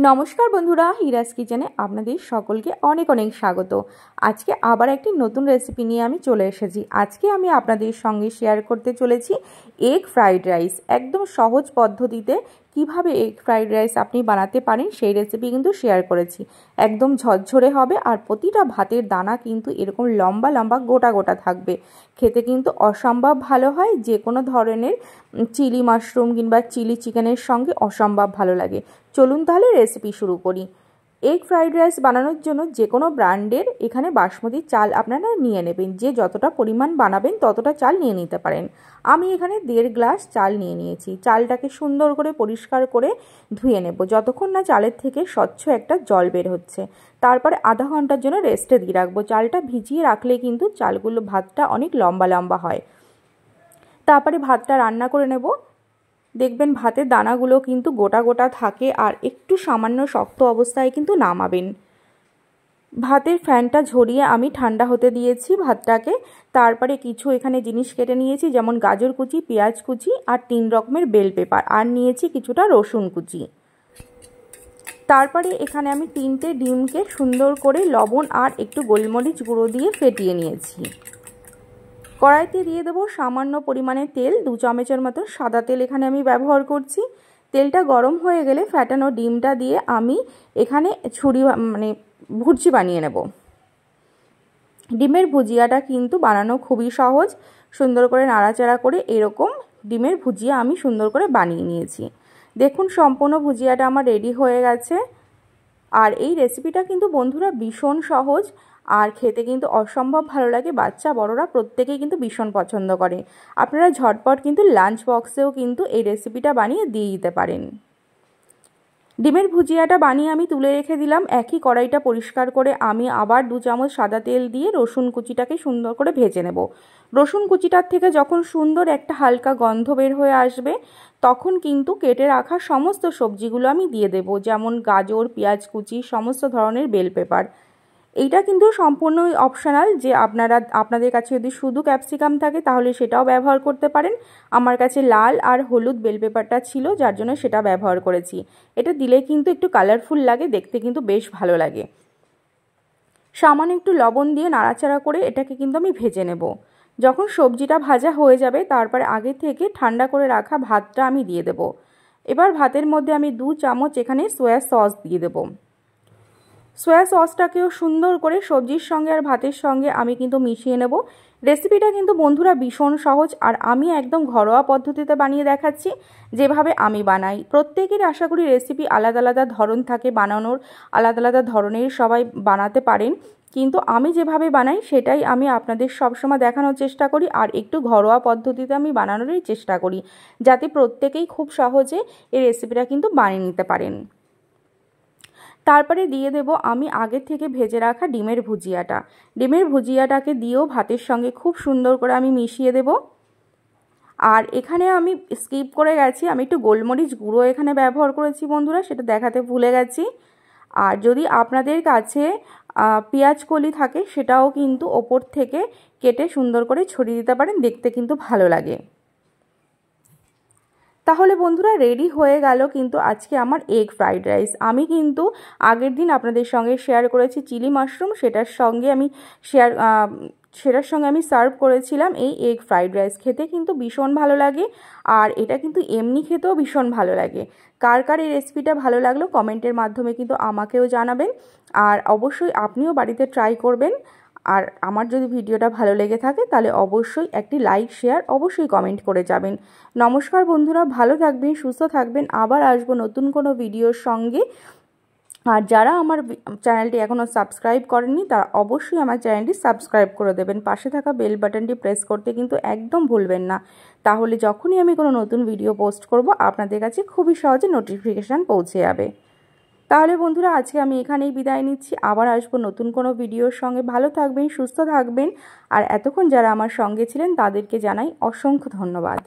নমস্কার বন্ধুরা, হিরাস কিচেনে আপনাদের সকলকে অনেক অনেক স্বাগত। আজকে আবার একটি নতুন রেসিপি নিয়ে আমি চলে এসেছি। আজকে আমি আপনাদের সঙ্গে শেয়ার করতে চলেছি এগ ফ্রাইড রাইস। একদম সহজ পদ্ধতিতে কিভাবে এগ ফ্রাইড রাইস আপনি বানাতে পারেন সেই রেসিপি কিন্তু শেয়ার করেছি। একদম ঝরঝরে হবে আর প্রতিটা ভাতের দানা কিন্তু এরকম লম্বা লম্বা গোটা গোটা থাকবে। খেতে কিন্তু অসম্ভব ভালো হয়, যে কোনো ধরনের চিলি মাশরুম কিংবা চিলি চিকেনের সঙ্গে অসম্ভব ভালো লাগে। চলুন তাহলে রেসিপি শুরু করি। এগ ফ্রাইড রাইস বানানোর জন্য যে কোনো ব্র্যান্ডের এখানে বাসমতি চাল আপনারা নিয়ে নেবেন। যে যতটা পরিমাণ বানাবেন ততটা চাল নিয়ে নিতে পারেন। আমি এখানে 1.5 গ্লাস চাল নিয়ে নিয়েছি। চালটাকে সুন্দর করে পরিষ্কার করে ধুয়ে নেব যতক্ষণ না চালের থেকে স্বচ্ছ একটা জল বের হচ্ছে। তারপরে আধা ঘন্টার জন্য রেস্টে দিয়ে রাখবো। চালটা ভিজিয়ে রাখলে কিন্তু ভাতটা অনেক লম্বা লম্বা হয়। তারপরে ভাতটা রান্না করে নেব। দেখবেন ভাতের দানাগুলো কিন্তু গোটা গোটা থাকে আর একটু সামান্য শক্ত অবস্থায় কিন্তু নামাবেন। ভাতের ফ্যানটা ঝরিয়ে আমি ঠান্ডা হতে দিয়েছি ভাতটাকে। তারপরে কিছু এখানে জিনিস কেটে নিয়েছি, যেমন গাজর কুচি, পেঁয়াজ কুচি আর 3 রকমের বেল পেপার, আর নিয়েছি কিছুটা রসুন কুচি। তারপরে এখানে আমি 3টে ডিমকে সুন্দর করে লবণ আর একটু গোলমরিচ গুঁড়ো দিয়ে ফেটিয়ে নিয়েছি। কড়াইতে দিয়ে দেবো সামান্য পরিমাণে তেল, 2 চামচের মতো সাদা তেল এখানে আমি ব্যবহার করছি। তেলটা গরম হয়ে গেলে ফ্যাটানো ডিমটা দিয়ে আমি এখানে ভুর্জি বানিয়ে নেব। ডিমের ভুজিয়াটা কিন্তু বানানো খুবই সহজ। সুন্দর করে নাড়াচাড়া করে এরকম ডিমের ভুজিয়া আমি সুন্দর করে বানিয়ে নিয়েছি। দেখুন সম্পূর্ণ ভুজিয়াটা আমার রেডি হয়ে গেছে। আর এই রেসিপিটা কিন্তু বন্ধুরা ভীষণ সহজ আর খেতে কিন্তু অসম্ভব ভালো লাগে। বাচ্চা বড়রা প্রত্যেকেই কিন্তু ভীষণ পছন্দ করে। আপনারা ঝটপট কিন্তু লাঞ্চ বক্সেও কিন্তু এই রেসিপিটা বানিয়ে দিয়ে দিতে পারেন। ডিমের ভুজিয়াটা বানিয়ে আমি তুলে রেখে দিলাম। একই কড়াইটা পরিষ্কার করে আমি আবার 2 চামচ সাদা তেল দিয়ে রসুন কুচিটাকে সুন্দর করে ভেজে নেব। রসুন কুচিটার থেকে যখন সুন্দর একটা হালকা গন্ধ বের হয়ে আসবে তখন কিন্তু কেটে রাখা সমস্ত সবজিগুলো আমি দিয়ে দেব, যেমন গাজর, পেঁয়াজ কুচি, সমস্ত ধরনের বেল পেপার। এইটা কিন্তু সম্পূর্ণই অপশনাল, যে আপনাদের কাছে যদি শুধু ক্যাপসিকাম থাকে তাহলে সেটাও ব্যবহার করতে পারেন। আমার কাছে লাল আর হলুদ বেল পেপারটা ছিল, যার জন্য সেটা ব্যবহার করেছি। এটা দিলে কিন্তু একটু কালারফুল লাগে, দেখতে কিন্তু বেশ ভালো লাগে। সামান্য একটু লবণ দিয়ে নাড়াচাড়া করে এটাকে কিন্তু আমি ভেজে নেব। যখন সবজিটা ভাজা হয়ে যাবে তারপরে আগে থেকে ঠান্ডা করে রাখা ভাতটা আমি দিয়ে দেব। এবার ভাতের মধ্যে আমি 2 চামচ এখানে সয়া সস দিয়ে দেব। সয়া সসটাকেও সুন্দর করে সবজির সঙ্গে আর ভাতের সঙ্গে আমি কিন্তু মিশিয়ে নেব। রেসিপিটা কিন্তু বন্ধুরা ভীষণ সহজ আর আমি একদম ঘরোয়া পদ্ধতিতে বানিয়ে দেখাচ্ছি, যেভাবে আমি বানাই। প্রত্যেকের আশা করি রেসিপি আলাদা আলাদা ধরন থাকে বানানোর, আলাদা আলাদা ধরনের সবাই বানাতে পারেন, কিন্তু আমি যেভাবে বানাই সেটাই আমি আপনাদের সবসময় দেখানোর চেষ্টা করি আর একটু ঘরোয়া পদ্ধতিতে আমি বানানোরই চেষ্টা করি, যাতে প্রত্যেকেই খুব সহজে এই রেসিপিটা কিন্তু বানিয়ে নিতে পারেন। তারপরে দিয়ে দেব আমি আগে থেকে ভেজে রাখা ডিমের ভুজিয়াটা। ডিমের ভুজিয়াটাকে দিয়েও ভাতের সঙ্গে খুব সুন্দর করে আমি মিশিয়ে দেব। আর এখানে আমি স্কিপ করে গেছি, আমি একটু গোলমরিচ গুঁড়ো এখানে ব্যবহার করেছি বন্ধুরা, সেটা দেখাতে ভুলে গেছি। আর যদি আপনাদের কাছে পেঁয়াজ কলি থাকে সেটাও কিন্তু ওপর থেকে কেটে সুন্দর করে ছড়িয়ে দিতে পারেন, দেখতে কিন্তু ভালো লাগে। তাহলে বন্ধুরা রেডি হয়ে গেল কিন্তু আজকে আমার এগ ফ্রাইড রাইস। আমি কিন্তু আগের দিন আপনাদের সঙ্গে শেয়ার করেছি চিলি মাশরুম, সেটার সঙ্গে আমি সার্ভ করেছিলাম এই এগ ফ্রাইড রাইস। খেতে কিন্তু ভীষণ ভালো লাগে আর এটা কিন্তু এমনি খেতেও ভীষণ ভালো লাগে। কার কার এই রেসিপিটা ভালো লাগলো কমেন্টের মাধ্যমে কিন্তু আমাকেও জানাবেন। আর অবশ্যই আপনিও বাড়িতে ট্রাই করবেন। আর আমার যদি ভিডিওটা ভালো লেগে থাকে তাহলে অবশ্যই একটি লাইক, শেয়ার, অবশ্যই কমেন্ট করে যাবেন। নমস্কার বন্ধুরা, ভালো থাকবেন, সুস্থ থাকবেন। আবার আসবো নতুন কোনো ভিডিওর সঙ্গে। আর যারা আমার চ্যানেলটি এখনও সাবস্ক্রাইব করেননি তারা অবশ্যই আমার চ্যানেলটি সাবস্ক্রাইব করে দেবেন। পাশে থাকা বেল বাটনটি প্রেস করতে কিন্তু একদম ভুলবেন না, তাহলে যখনই আমি কোনো নতুন ভিডিও পোস্ট করব আপনাদের কাছে খুবই সহজে নোটিফিকেশান পৌঁছে যাবে। তাহলে বন্ধুরা আজকে আমি এখানেই বিদায় নিচ্ছি। আবার আসবো নতুন কোনো ভিডিওর সঙ্গে। ভালো থাকবেন, সুস্থ থাকবেন। আর এতক্ষণ যারা আমার সঙ্গে ছিলেন তাদেরকে জানাই অসংখ্য ধন্যবাদ।